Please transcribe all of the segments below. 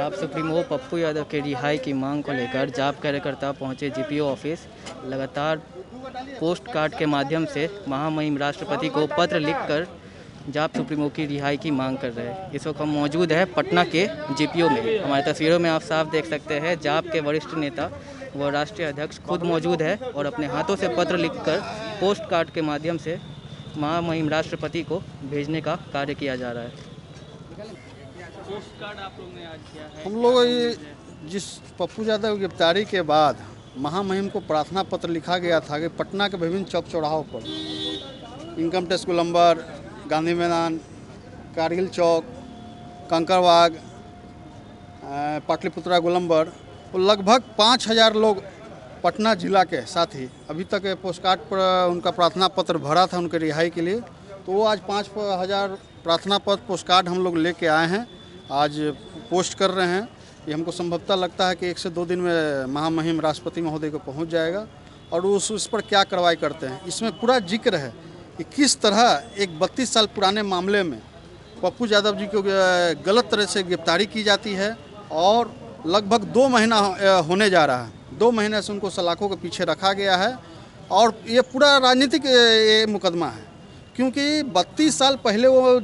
जाप सुप्रीमो पप्पू यादव के रिहाई की मांग को लेकर जाप कार्यकर्ता पहुंचे जीपीओ ऑफिस। लगातार पोस्ट कार्ड के माध्यम से महामहिम राष्ट्रपति को पत्र लिखकर जाप सुप्रीमो की रिहाई की मांग कर रहे हैं। इस वक्त हम मौजूद है पटना के जीपीओ में। हमारी तस्वीरों में आप साफ देख सकते हैं जाप के वरिष्ठ नेता व राष्ट्रीय अध्यक्ष खुद मौजूद है और अपने हाथों से पत्र लिखकर पोस्ट कार्ड के माध्यम से महामहिम राष्ट्रपति को भेजने का कार्य किया जा रहा है। पोस्ट कार्ड आप लोगों ने आज किया है। हम लोग जिस पप्पू यादव की गिरफ्तारी के बाद महामहिम को प्रार्थना पत्र लिखा गया था कि पटना के विभिन्न चौक चौराहों पर, इनकम टैक्स गोलंबर, गांधी मैदान, कारगिल चौक, कंकड़बाग, पाटलिपुत्रा गोलंबर, और लगभग 5000 लोग पटना जिला के साथ ही अभी तक पोस्ट कार्ड पर उनका प्रार्थना पत्र भरा था उनके रिहाई के लिए। तो वो आज 5000 प्रार्थना पत्र पोस्ट कार्ड हम लोग लेके आए हैं, आज पोस्ट कर रहे हैं। ये हमको संभवतः लगता है कि 1 से 2 दिन में महामहिम राष्ट्रपति महोदय को पहुंच जाएगा और उस पर क्या कार्रवाई करते हैं। इसमें पूरा जिक्र है कि किस तरह एक 32 साल पुराने मामले में पप्पू यादव जी को गलत तरह से गिरफ्तारी की जाती है और लगभग 2 महीना होने जा रहा है। 2 महीने से उनको सलाखों के पीछे रखा गया है और ये पूरा राजनीतिक मुकदमा है, क्योंकि 32 साल पहले वो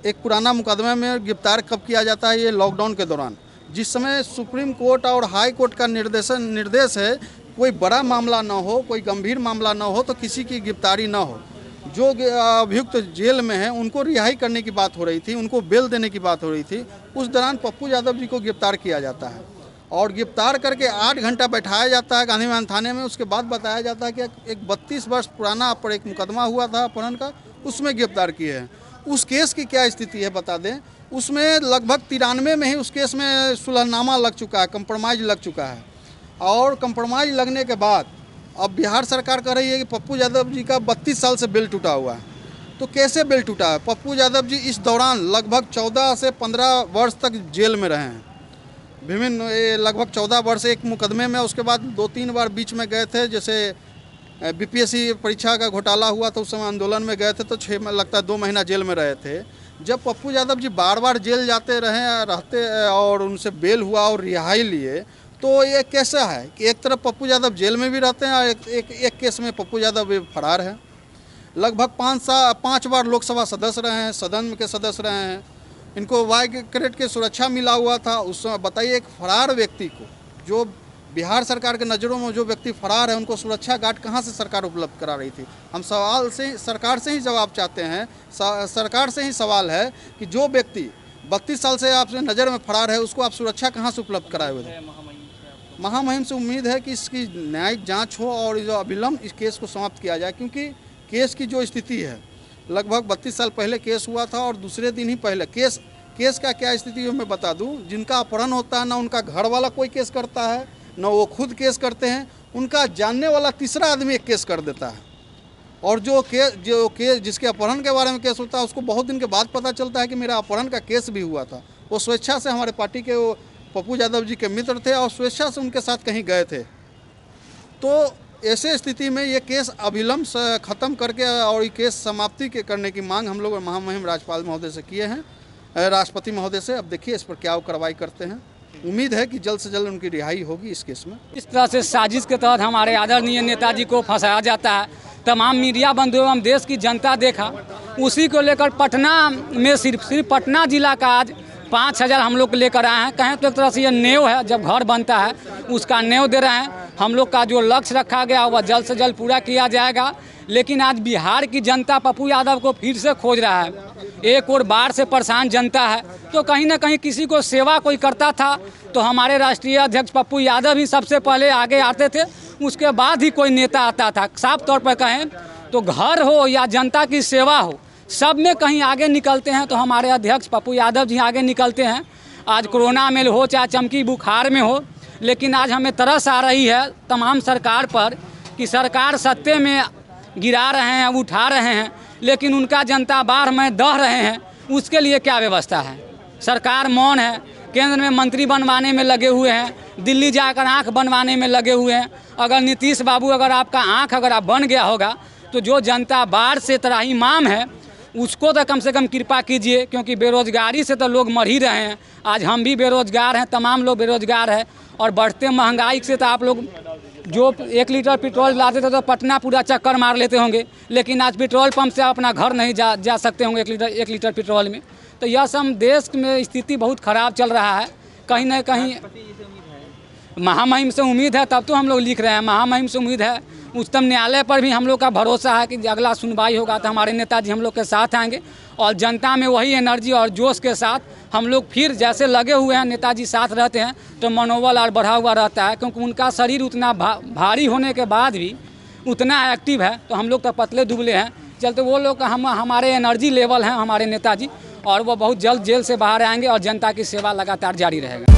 एक पुराना मुकदमे में गिरफ्तार कब किया जाता है, ये लॉकडाउन के दौरान, जिस समय सुप्रीम कोर्ट और हाई कोर्ट का निर्देश है कोई बड़ा मामला ना हो, कोई गंभीर मामला ना हो तो किसी की गिरफ्तारी ना हो। जो अभियुक्त जेल में है उनको रिहाई करने की बात हो रही थी, उनको बेल देने की बात हो रही थी। उस दौरान पप्पू यादव जी को गिरफ्तार किया जाता है और गिरफ्तार करके 8 घंटा बैठाया जाता है गांधी मैदान थाने में। उसके बाद बताया जाता है कि एक 32 वर्ष पुराना पर एक मुकदमा हुआ था अपहरण का, उसमें गिरफ्तार किए हैं। उस केस की क्या स्थिति है बता दें। उसमें लगभग 93 में ही उस केस में सुलहनामा लग चुका है, कंप्रोमाइज लग चुका है। और कंप्रोमाइज लगने के बाद अब बिहार सरकार कह रही है कि पप्पू यादव जी का 32 साल से बिल टूटा हुआ है। तो कैसे बिल टूटा है? पप्पू यादव जी इस दौरान लगभग 14 से 15 वर्ष तक जेल में रहे हैं। विभिन्न लगभग 14 वर्ष एक मुकदमे में, उसके बाद 2-3 बार बीच में गए थे। जैसे बीपीएससी परीक्षा का घोटाला हुआ तो उस समय आंदोलन में गए थे, तो 2 महीना जेल में रहे थे। जब पप्पू यादव जी बार बार जेल जाते रहते और उनसे बेल हुआ और रिहाई लिए, तो ये कैसा है कि एक तरफ पप्पू यादव जेल में भी रहते हैं और एक केस में पप्पू यादव भी फरार है। लगभग 5 बार लोकसभा सदस्य रहे हैं, सदन के सदस्य रहे हैं। इनको वाई कैडेट की सुरक्षा मिला हुआ था। उस समय बताइए, एक फरार व्यक्ति को, जो बिहार सरकार के नज़रों में जो व्यक्ति फरार है, उनको सुरक्षा गार्ड कहाँ से सरकार उपलब्ध करा रही थी? हम सवाल से सरकार से ही जवाब चाहते हैं। सरकार से ही सवाल है कि जो व्यक्ति 32 साल से आपसे नज़र में फरार है, उसको आप सुरक्षा कहाँ से उपलब्ध कराए हुए थे? महामहिम से उम्मीद है कि इसकी न्यायिक जाँच हो और जो अविलंब इस केस को समाप्त किया जाए, क्योंकि केस की जो स्थिति है, लगभग 32 साल पहले केस हुआ था और दूसरे दिन ही पहले केस का क्या स्थिति है मैं बता दूं। जिनका अपहरण होता है ना उनका घर वाला कोई केस करता है, न वो खुद केस करते हैं। उनका जानने वाला तीसरा आदमी एक केस कर देता है और जो केस जिसके अपहरण के बारे में केस होता है, उसको बहुत दिन के बाद पता चलता है कि मेरा अपहरण का केस भी हुआ था। वो स्वेच्छा से हमारे पार्टी के वो पप्पू यादव जी के मित्र थे और स्वेच्छा से उनके साथ कहीं गए थे। तो ऐसे स्थिति में ये केस अविलंब ख़त्म करके और ये केस समाप्ति करने की मांग हम लोग महामहिम राज्यपाल महोदय से किए हैं, राष्ट्रपति महोदय से। अब देखिए इस पर क्या वो कार्रवाई करते हैं। उम्मीद है कि जल्द से जल्द उनकी रिहाई होगी इस केस में। इस तरह से साजिश के तहत हमारे आदरणीय नेताजी को फंसाया जाता है। तमाम मीडिया बंधु एवं देश की जनता देखा, उसी को लेकर पटना में सिर्फ पटना जिला का आज 5000 हम लोग लेकर आए हैं। कहें तो एक तरह से ये नेव है, जब घर बनता है उसका नेव दे रहे हैं। हम लोग का जो लक्ष्य रखा गया वह जल्द से जल्द पूरा किया जाएगा। लेकिन आज बिहार की जनता पप्पू यादव को फिर से खोज रहा है। एक और बाढ़ से परेशान जनता है, तो कहीं ना कहीं किसी को सेवा कोई करता था तो हमारे राष्ट्रीय अध्यक्ष पप्पू यादव ही सबसे पहले आगे आते थे, उसके बाद ही कोई नेता आता था। साफ तौर पर कहें तो घर हो या जनता की सेवा हो, सब में कहीं आगे निकलते हैं तो हमारे अध्यक्ष पप्पू यादव जी आगे निकलते हैं। आज कोरोना में हो चाहे चमकी बुखार में हो, लेकिन आज हमें तरस आ रही है तमाम सरकार पर कि सरकार सत्ते में गिरा रहे हैं, उठा रहे हैं, लेकिन उनका जनता बाढ़ में दह रहे हैं। उसके लिए क्या व्यवस्था है? सरकार मौन है, केंद्र में मंत्री बनवाने में लगे हुए हैं, दिल्ली जाकर आँख बनवाने में लगे हुए हैं। अगर नीतीश बाबू अगर आपका आँख अगर आप बन गया होगा तो जो जनता बाढ़ से त्राहिमाम है उसको तो कम से कम कृपा कीजिए, क्योंकि बेरोजगारी से तो लोग मर ही रहे हैं। आज हम भी बेरोजगार हैं, तमाम लोग बेरोजगार हैं, और बढ़ते महंगाई से तो आप लोग जो 1 लीटर पेट्रोल लाते थे तो पटना पूरा चक्कर मार लेते होंगे, लेकिन आज पेट्रोल पंप से अपना घर नहीं जा सकते होंगे 1 लीटर पेट्रोल में। तो यह सब देश में स्थिति बहुत ख़राब चल रहा है। कहीं ना कहीं महामहिम से उम्मीद है, तब तो हम लोग लिख रहे हैं, महामहिम से उम्मीद है। उच्चतम न्यायालय पर भी हम लोग का भरोसा है कि अगला सुनवाई होगा तो हमारे नेताजी हम लोग के साथ आएंगे, और जनता में वही एनर्जी और जोश के साथ हम लोग फिर जैसे लगे हुए हैं, नेताजी साथ रहते हैं तो मनोबल और बढ़ा हुआ रहता है, क्योंकि उनका शरीर उतना भारी होने के बाद भी उतना एक्टिव है। तो हम लोग तो पतले दुबले हैं, चलते वो लोग हमारे एनर्जी लेवल हैं हमारे नेताजी, और वो बहुत जल्द जेल से बाहर आएंगे और जनता की सेवा लगातार जारी रहेगा।